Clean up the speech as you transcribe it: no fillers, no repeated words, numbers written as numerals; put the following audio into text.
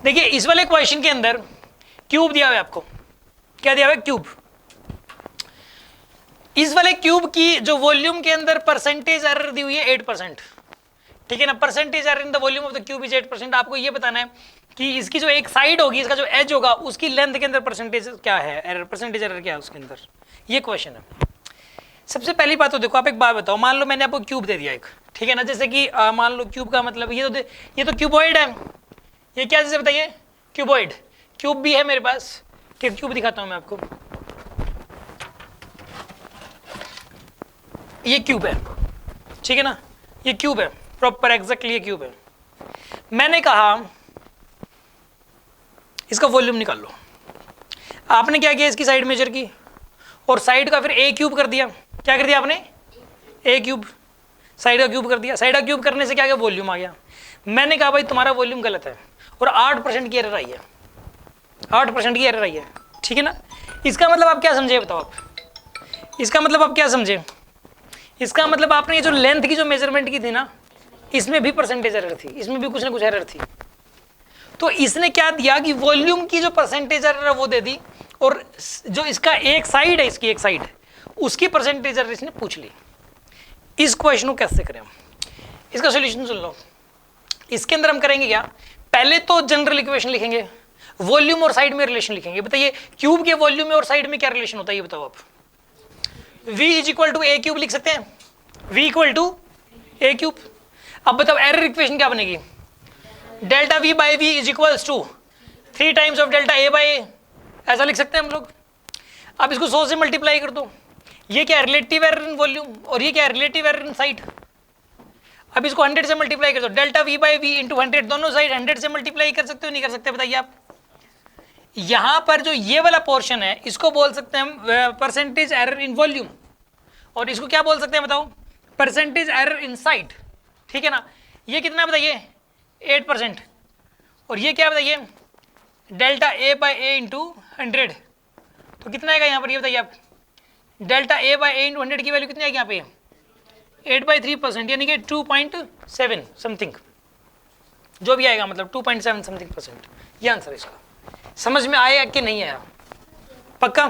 देखिए इस वाले क्वेश्चन के अंदर क्यूब दिया हुआ है आपको, क्या दिया हुआ है? क्यूब। इस वाले क्यूब की जो वॉल्यूम के अंदर परसेंटेज एरर दी हुई है 8%, ठीक है ना। Percentage error in the volume of the cube is 8%। आपको ये बताना है कि इसकी जो एक साइड होगी, इसका जो एज होगा, उसकी लेंथ के अंदर परसेंटेज क्या है, एरर, परसेंटेज एरर क्या है उसके अंदर, ये क्वेश्चन है। सबसे पहली बात तो देखो, आप एक बात बताओ, मान लो मैंने आपको क्यूब दे दिया एक, ठीक है ना, जैसे कि मान लो क्यूब का मतलब ये तो क्यूबॉइड है, ये क्या जैसे बताइए, क्यूबॉइड। क्यूब भी है मेरे पास, ठीक, क्यूब दिखाता हूं मैं आपको, ये क्यूब है, ठीक है ना, ये क्यूब है, प्रॉपर एग्जैक्टली ये क्यूब है। मैंने कहा इसका वॉल्यूम निकाल लो। आपने क्या किया, इसकी साइड मेजर की और साइड का फिर ए क्यूब कर दिया। क्या कर दिया आपने? ए क्यूब, साइड का क्यूब कर दिया। साइड का क्यूब करने से क्या गया, वॉल्यूम आ गया। मैंने कहा भाई तुम्हारा वॉल्यूम गलत है और 8% की एरर आई है, 8% की एरर आई है, ठीक है ना। इसका मतलब आप क्या समझे बताओ आप, इसका मतलब आप क्या समझे? इसका मतलब आपने ये जो लेंथ की जो मेजरमेंट की थी ना, इसमें भी परसेंटेज एरर थी, इसमें भी कुछ ना कुछ एरर थी। तो इसने क्या दिया कि वॉल्यूम की जो परसेंटेज एरर है वो दे दी, और जो इसका एक साइड है, इसकी एक साइड उसकी परसेंटेज एरर इसने पूछ ली। इस क्वेश्चन को कैसे करें हम, इसका सॉल्यूशन सुन लो। इसके अंदर हम करेंगे क्या, पहले तो जनरल इक्वेशन लिखेंगे, वॉल्यूम और साइड में रिलेशन लिखेंगे। बताइए क्यूब के वॉल्यूम में और साइड में क्या रिलेशन होता है, ये बताओ आप। v is equal to A cube लिख सकते हैं, v equal to A cube. अब बताओ एरर इक्वेशन क्या बनेगी, delta v by V is equals to 3 times of delta a by A, ऐसा लिख सकते हैं हम लोग। अब इसको 100 से मल्टीप्लाई कर दो, ये क्या रिलेटिव एरर इन वॉल्यूम और ये क्या रिलेटिव एरर इन साइड। अब इसको 100 से मल्टीप्लाई कर दो, delta v by v into 100, दोनों साइड 100 से मल्टीप्लाई कर सकते हो नहीं कर सकते, बताइए आप। यहां पर जो ये वाला पोर्शन है इसको बोल सकते हैं हम परसेंटेज एरर इन वॉल्यूम, और इसको क्या बोल सकते हैं बताओ, परसेंटेज एरर इन साइड, ठीक है ना। ये कितना बताइए, 8%, और ये क्या बताइए, delta a by A into 100, तो कितना आएगा यहाँ पर, ये बताइए आप। Delta a by A into 100 की वैल्यू कितनी आएगी यहाँ पे, 8/3%, यानी कि 2.7 समथिंग, जो भी आएगा, मतलब 2.7 समथिंग %। ये आंसर इसका। समझ में आया कि नहीं आया? पक्का?